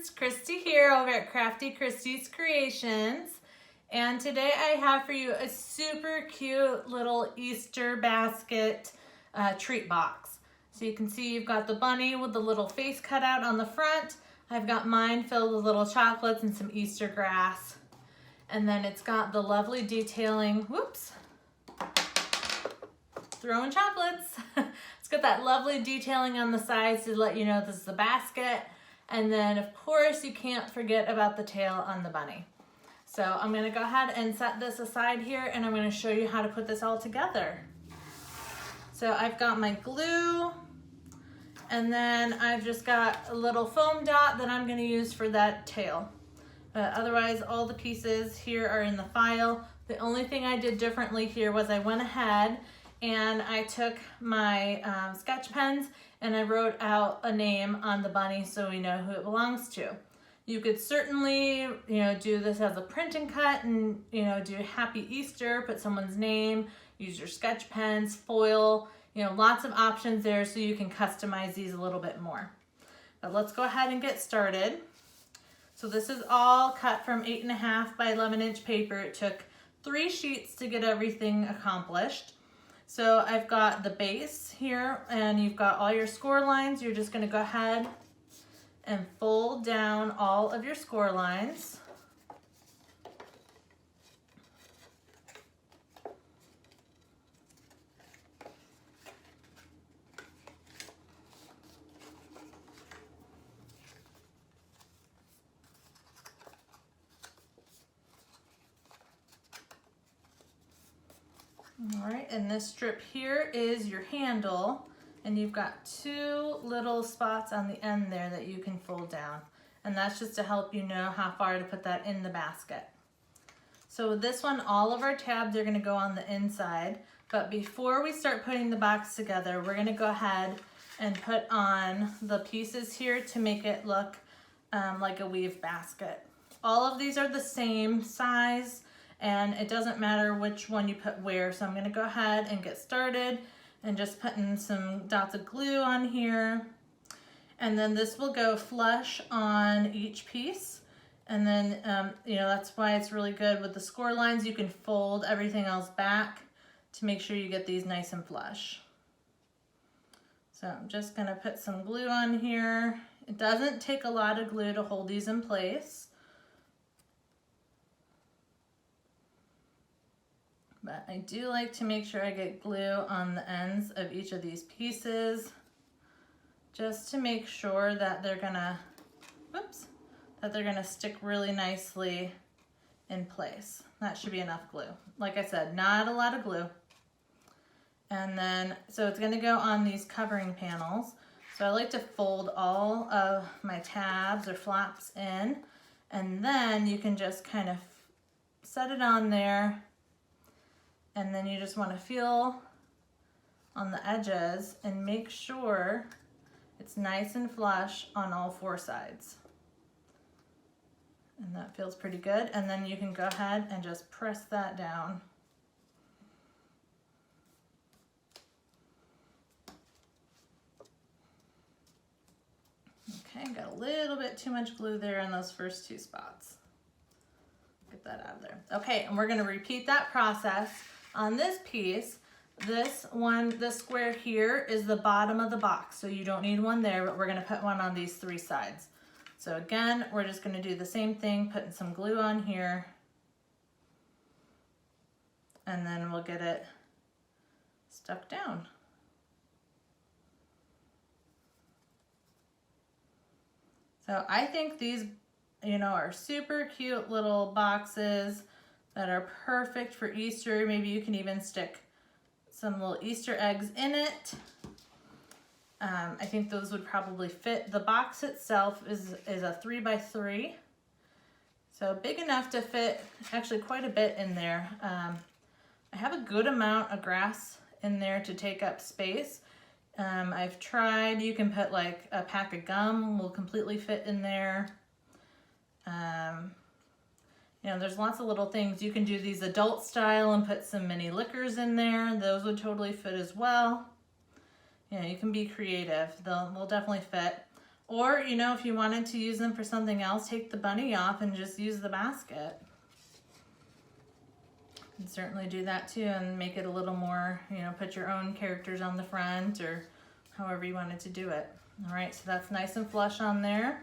friends, Christy here over at Crafty Christy's Creations, and today I have for you a super cute little Easter basket treat box. So you can see you've got the bunny with the little face cut out on the front. I've got mine filled with little chocolates and some Easter grass, and then it's got the lovely detailing, whoops, throwing chocolates. It's got that lovely detailing on the sides to let you know this is a basket. And then of course you can't forget about the tail on the bunny. So I'm gonna go ahead and set this aside here and I'm gonna show you how to put this all together. So I've got my glue, and then I've just got a little foam dot that I'm gonna use for that tail. But otherwise all the pieces here are in the file. The only thing I did differently here was I went ahead and I took my sketch pens and I wrote out a name on the bunny so we know who it belongs to. You could certainly, do this as a print and cut and, do Happy Easter, put someone's name, use your sketch pens, foil, lots of options there so you can customize these a little bit more. But let's go ahead and get started. So this is all cut from 8.5 by 11-inch paper. It took 3 sheets to get everything accomplished. So I've got the base here and you've got all your score lines. You're just gonna go ahead and fold down all of your score lines. All right, and this strip here is your handle, and you've got 2 little spots on the end there that you can fold down, and that's just to help you know how far to put that in the basket. So with this one, all of our tabs are going to go on the inside, but before we start putting the box together, we're going to go ahead and put on the pieces here to make it look like a weave basket. All of these are the same size, and it doesn't matter which one you put where. So I'm gonna go ahead and get started and just putting some dots of glue on here. And then this will go flush on each piece. And then, that's why it's really good with the score lines. You can fold everything else back to make sure you get these nice and flush. So I'm just gonna put some glue on here. It doesn't take a lot of glue to hold these in place. But I do like to make sure I get glue on the ends of each of these pieces just to make sure that they're gonna, stick really nicely in place. That should be enough glue. Like I said, not a lot of glue. And then, so it's gonna go on these covering panels. So I like to fold all of my tabs or flaps in, and then you can just kind of set it on there. And then you just want to feel on the edges and make sure it's nice and flush on all 4 sides. And that feels pretty good. And then you can go ahead and just press that down. Okay, got a little bit too much glue there in those first 2 spots. Get that out of there. Okay, and we're going to repeat that process. On this piece, this square here is the bottom of the box, so you don't need one there, but we're going to put one on these 3 sides. So again, we're just going to do the same thing, putting some glue on here, and then we'll get it stuck down. So I think these, are super cute little boxes that are perfect for Easter. Maybe you can even stick some little Easter eggs in it. I think those would probably fit. The box itself is a 3x3, so big enough to fit actually quite a bit in there. I have a good amount of grass in there to take up space. I've tried, you can put like a pack of gum will completely fit in there. There's lots of little things. You can do these adult style and put some mini liquors in there. Those would totally fit as well. You can be creative. They'll definitely fit. Or, you know, if you wanted to use them for something else, take the bunny off and just use the basket. You can certainly do that too and make it a little more, you know, put your own characters on the front or however you wanted to do it. All right, so that's nice and flush on there.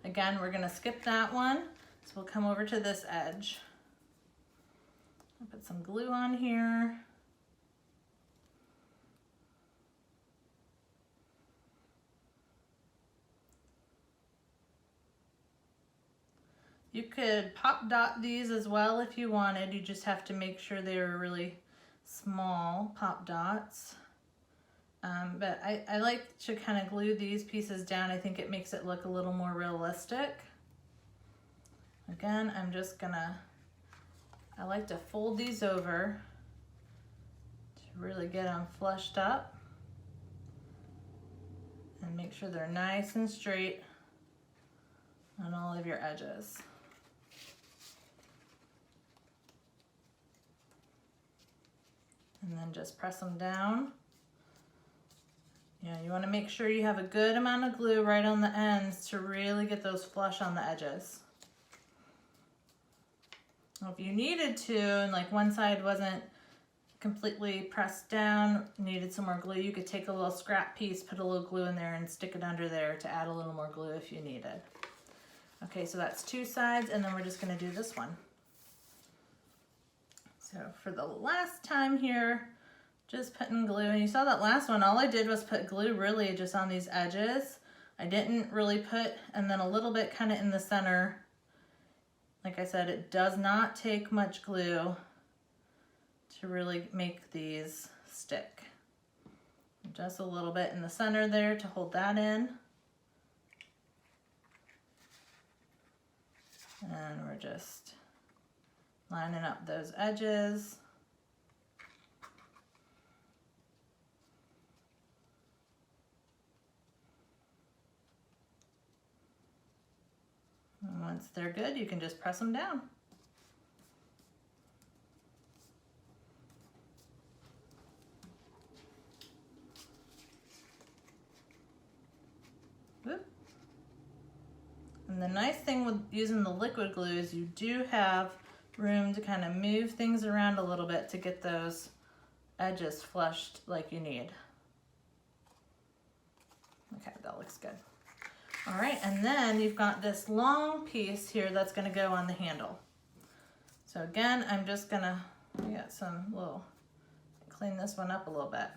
Again, we're gonna skip that one. So we'll come over to this edge. I'll put some glue on here. You could pop dot these as well if you wanted. You just have to make sure they were really small pop dots. But I like to kind of glue these pieces down. I think it makes it look a little more realistic. Again, I like to fold these over to really get them flushed up and make sure they're nice and straight on all of your edges. And then just press them down. Yeah, you want to make sure you have a good amount of glue right on the ends to really get those flush on the edges. If you needed to, and like one side wasn't completely pressed down, needed some more glue, you could take a little scrap piece, put a little glue in there and stick it under there to add a little more glue if you needed. Okay, so that's two sides, and then we're just going to do this one. So for the last time here, just putting glue, and you saw that last one, all I did was put glue really just on these edges. I didn't really put, and then a little bit kind of in the center. Like I said, it does not take much glue to really make these stick. Just a little bit in the center there to hold that in. And we're just lining up those edges. And once they're good, you can just press them down. Whoop. And the nice thing with using the liquid glue is you do have room to kind of move things around a little bit to get those edges flushed like you need. Okay, that looks good. All right, and then you've got this long piece here that's gonna go on the handle. So again, I'm just gonna, clean this one up a little bit.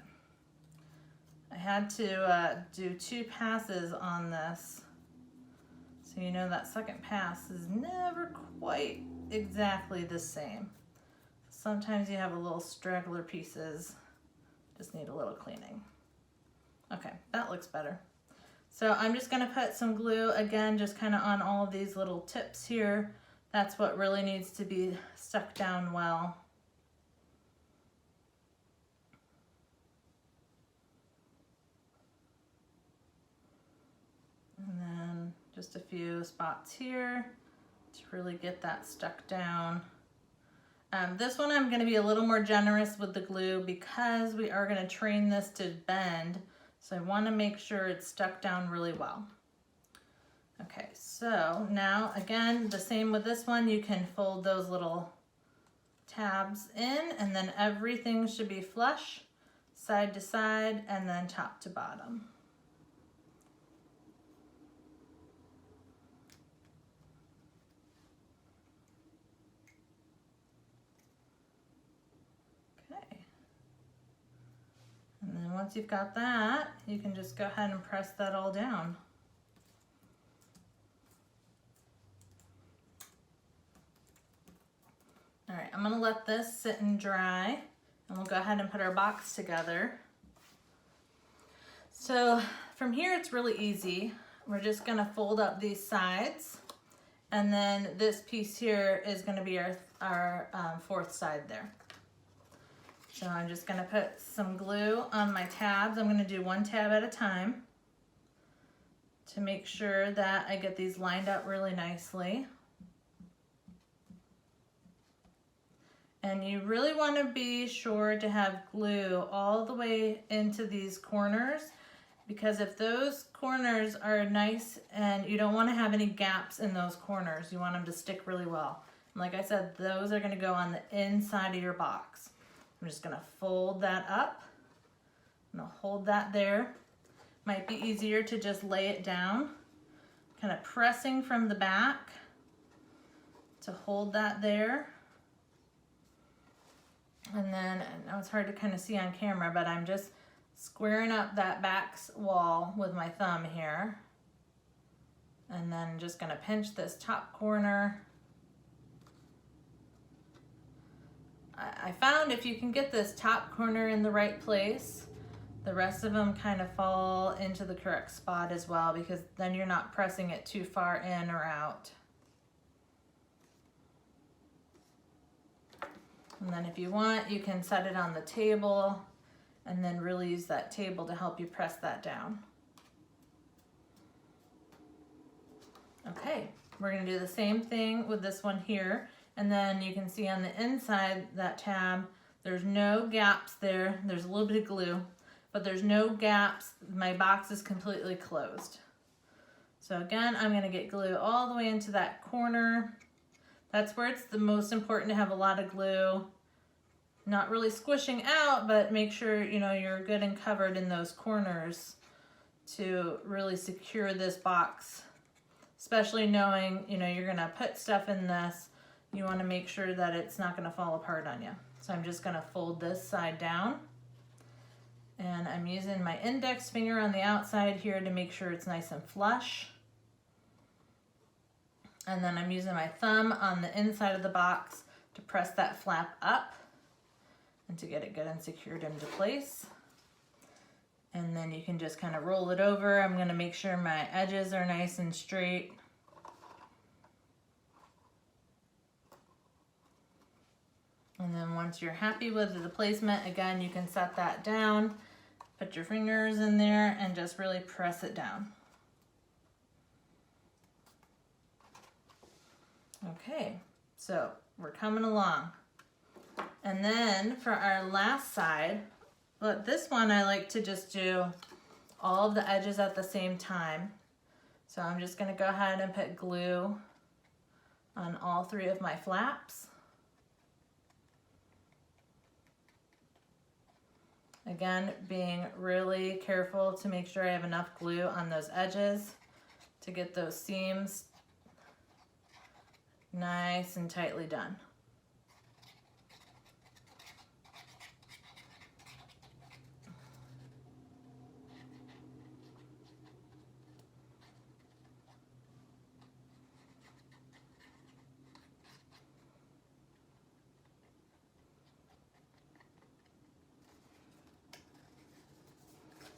I had to do 2 passes on this. So you know that second pass is never quite exactly the same. Sometimes you have a little straggler pieces, just need a little cleaning. Okay, that looks better. So I'm just gonna put some glue again, just kind of on all of these little tips here. That's what really needs to be stuck down well. And then just a few spots here to really get that stuck down. This one I'm going to be a little more generous with the glue because we are going to train this to bend. So I want to make sure it's stuck down really well. Okay, so now again, the same with this one, you can fold those little tabs in and then everything should be flush, side to side, and then top to bottom. And then once you've got that, you can just go ahead and press that all down. All right, I'm gonna let this sit and dry, and we'll go ahead and put our box together. So from here, it's really easy. We're just gonna fold up these sides, and then this piece here is gonna be our fourth side there. So I'm just gonna put some glue on my tabs. I'm gonna do 1 tab at a time to make sure that I get these lined up really nicely. And you really wanna be sure to have glue all the way into these corners because if those corners are nice and you don't want to have any gaps in those corners, you want them to stick really well. And like I said, those are going to go on the inside of your box. I'm just going to fold that up. I'm going to hold that there. Might be easier to just lay it down, kind of pressing from the back to hold that there. And then, I know it's hard to kind of see on camera, but I'm just squaring up that back wall with my thumb here. And then just going to pinch this top corner. I found if you can get this top corner in the right place, the rest of them kind of fall into the correct spot as well, because then you're not pressing it too far in or out. And then if you want, you can set it on the table and then really use that table to help you press that down. Okay, we're gonna do the same thing with this one here. And then you can see on the inside that tab, there's no gaps there. There's a little bit of glue, but there's no gaps. My box is completely closed. So again, I'm gonna get glue all the way into that corner. That's where it's the most important to have a lot of glue. Not really squishing out, but make sure you're good and covered in those corners to really secure this box. Especially knowing, you're gonna put stuff in this, you wanna make sure that it's not gonna fall apart on you. So I'm just gonna fold this side down. And I'm using my index finger on the outside here to make sure it's nice and flush. And then I'm using my thumb on the inside of the box to press that flap up and to get it good and secured into place. And then you can just kind of roll it over. I'm going to make sure my edges are nice and straight. And then once you're happy with the placement, again, you can set that down, put your fingers in there and just really press it down. Okay, so we're coming along. And then for our last side, but this one I like to just do all of the edges at the same time. So I'm just gonna go ahead and put glue on all three of my flaps. Again, being really careful to make sure I have enough glue on those edges to get those seams nice and tightly done.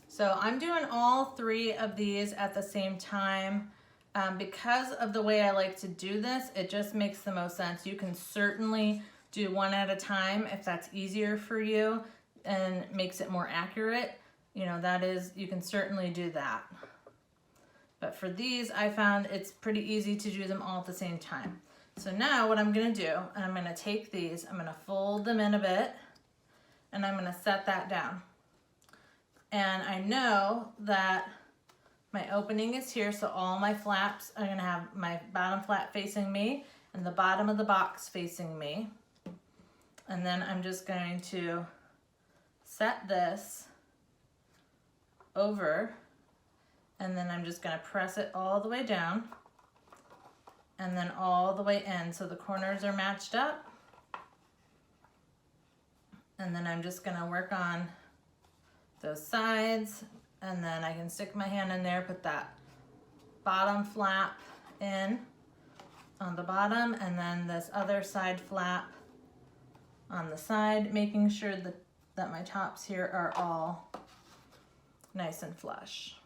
So I'm doing all three of these at the same time. Because of the way I like to do this, it just makes the most sense. You can certainly do one at a time if that's easier for you and makes it more accurate. You can certainly do that. But for these, I found it's pretty easy to do them all at the same time. So now what I'm gonna do, I'm gonna take these, I'm gonna fold them in a bit, and I'm gonna set that down. And I know that my opening is here, so all my flaps are gonna have my bottom flap facing me and the bottom of the box facing me. And then I'm just going to set this over, and then I'm just gonna press it all the way down and then all the way in so the corners are matched up. And then I'm just gonna work on those sides, and then I can stick my hand in there, put that bottom flap in on the bottom, and then this other side flap on the side, making sure that my tops here are all nice and flush.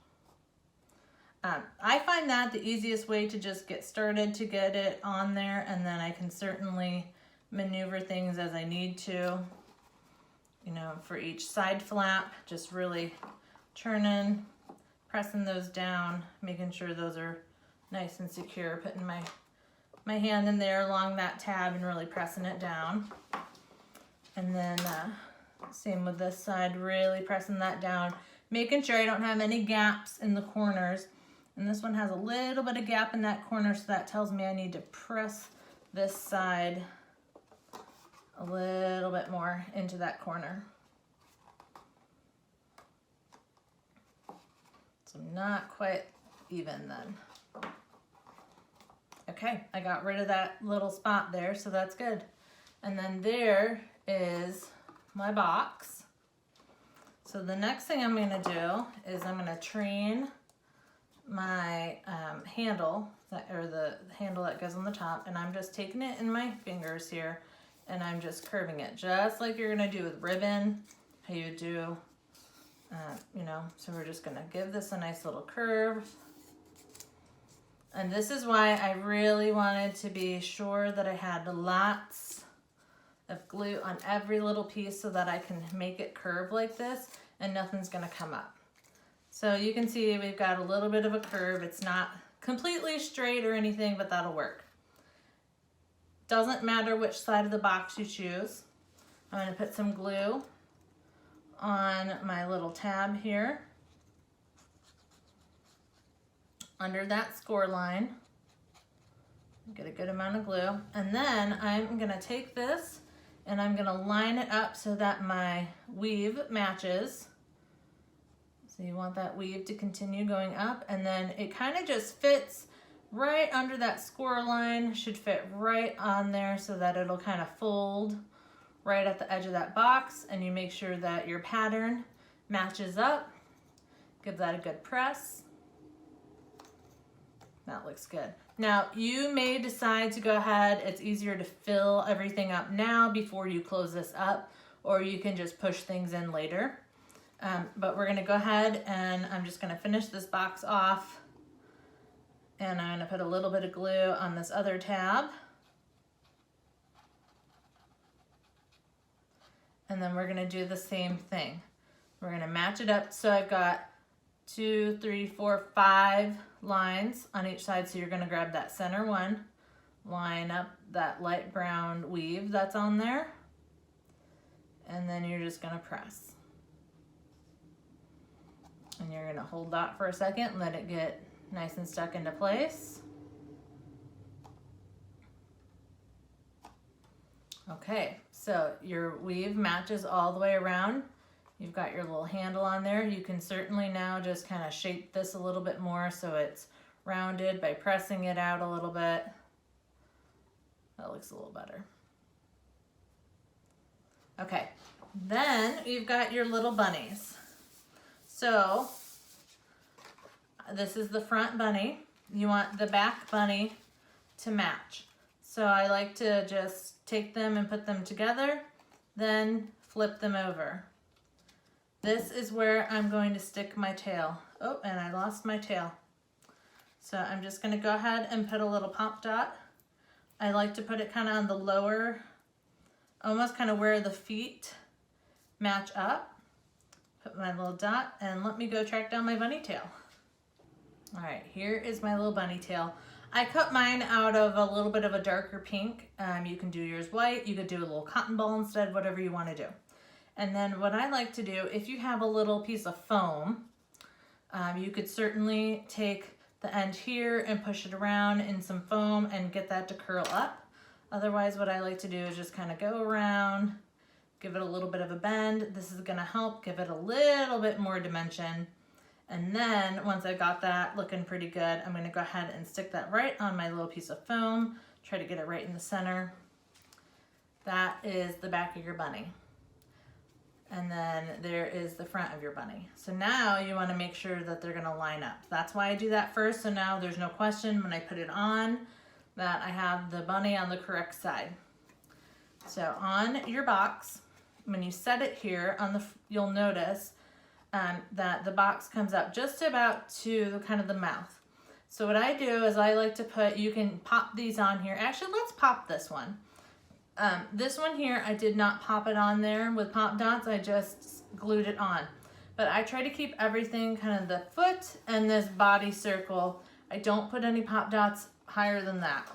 I find that the easiest way to just get started, to get it on there, and then I can certainly maneuver things as I need to. For each side flap, just really turning, pressing those down, making sure those are nice and secure, putting my hand in there along that tab and really pressing it down. And then same with this side, really pressing that down, making sure I don't have any gaps in the corners. And this one has a little bit of gap in that corner, so that tells me I need to press this side a little bit more into that corner. So not quite even then. Okay, I got rid of that little spot there, so that's good. And then there is my box. So the next thing I'm gonna do is I'm gonna train my handle, or the handle that goes on the top, and I'm just taking it in my fingers here, and I'm just curving it, just like you're gonna do with ribbon, how you do, you know, so we're just gonna give this a nice little curve. And this is why I really wanted to be sure that I had lots of glue on every little piece so that I can make it curve like this and nothing's gonna come up. So you can see we've got a little bit of a curve. It's not completely straight or anything, but that'll work. Doesn't matter which side of the box you choose. I'm gonna put some glue on my little tab here under that score line. Get a good amount of glue. And then I'm gonna take this and I'm gonna line it up so that my weave matches. So you want that weave to continue going up, and then it kind of just fits right under that score line, should fit right on there so that it'll kind of fold right at the edge of that box, and you make sure that your pattern matches up. Give that a good press. That looks good. Now you may decide to go ahead, it's easier to fill everything up now before you close this up, or you can just push things in later. But we're gonna go ahead and I'm just gonna finish this box off, and I'm gonna put a little bit of glue on this other tab. And then we're gonna do the same thing. We're gonna match it up. So I've got 2, 3, 4, 5 lines on each side. So you're gonna grab that center one, line up that light brown weave that's on there, and then you're just gonna press. And you're gonna hold that for a second and let it get nice and stuck into place. Okay, so your weave matches all the way around. You've got your little handle on there. You can certainly now just kind of shape this a little bit more so it's rounded by pressing it out a little bit. That looks a little better. Okay, then you've got your little bunnies. So this is the front bunny. You want the back bunny to match. So I like to just take them and put them together, then flip them over. This is where I'm going to stick my tail. Oh, and I lost my tail. So I'm just gonna go ahead and put a little pop dot. I like to put it kind of on the lower, almost kind of where the feet match up. Put my little dot, and let me go track down my bunny tail. All right, here is my little bunny tail. I cut mine out of a little bit of a darker pink. You can do yours white. You could do a little cotton ball instead, whatever you want to do. And then what I like to do, if you have a little piece of foam, you could certainly take the end here and push it around in some foam and get that to curl up. Otherwise, what I like to do is just kind of go around, give it a little bit of a bend. This is gonna help give it a little bit more dimension. And then once I got that looking pretty good, I'm gonna go ahead and stick that right on my little piece of foam, try to get it right in the center. That is the back of your bunny. And then there is the front of your bunny. So now you wanna make sure that they're gonna line up. That's why I do that first, so now there's no question when I put it on that I have the bunny on the correct side. So on your box, when you set it here, you'll notice that the box comes up just about to kind of the mouth. So what I do is I like to put, you can pop these on here. Actually, let's pop this one. This one here, I did not pop it on there with pop dots. I just glued it on. But I try to keep everything kind of the foot and this body circle. I don't put any pop dots higher than that.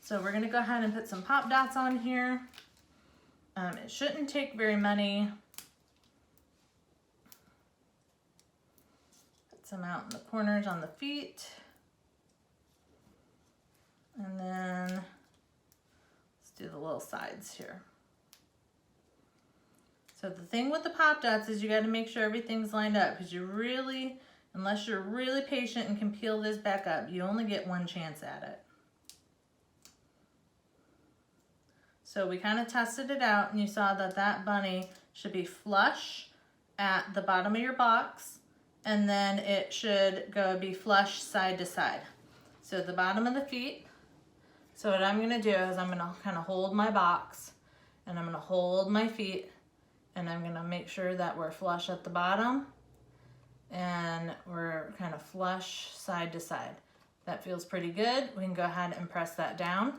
So we're gonna go ahead and put some pop dots on here. It shouldn't take very many. some out in the corners on the feet. And then let's do the little sides here. So the thing with the pop dots is you got to make sure everything's lined up, because you really, unless you're really patient and can peel this back up, you only get one chance at it. So we kind of tested it out, and you saw that that bunny should be flush at the bottom of your box, and then it should be flush side to side. So the bottom of the feet. So what I'm gonna do is I'm gonna kind of hold my box, and I'm gonna hold my feet, and I'm gonna make sure that we're flush at the bottom and we're kind of flush side to side. That feels pretty good. We can go ahead and press that down.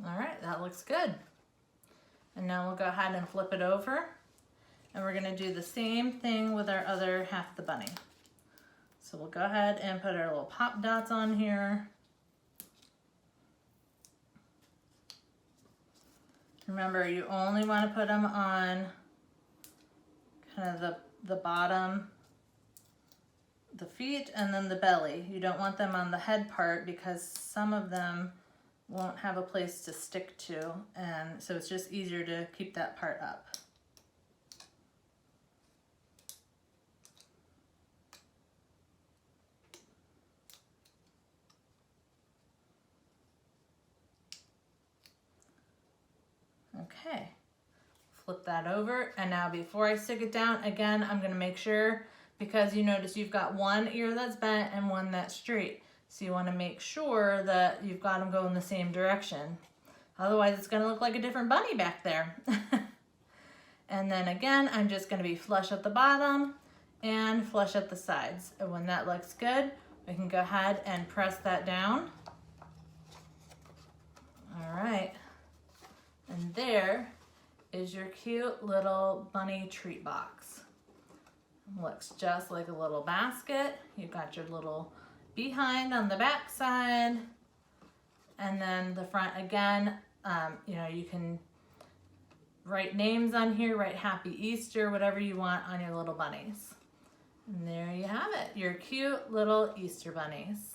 All right, that looks good. And now we'll go ahead and flip it over, and we're gonna do the same thing with our other half of the bunny. So we'll go ahead and put our little pop dots on here. Remember, you only want to put them on kind of the bottom, the feet, and then the belly. You don't want them on the head part, because some of them won't have a place to stick to, and so it's just easier to keep that part up. Okay, flip that over, and now before I stick it down, again, I'm gonna make sure, because you notice you've got one ear that's bent and one that's straight. So you wanna make sure that you've got them going the same direction. Otherwise it's gonna look like a different bunny back there. And then again, I'm just gonna be flush at the bottom and flush at the sides. And when that looks good, we can go ahead and press that down. All right. And there is your cute little bunny treat box. Looks just like a little basket. You've got your little behind on the back side, and then the front again. You know, you can write names on here, write Happy Easter, whatever you want on your little bunnies. And there you have it, your cute little Easter bunnies.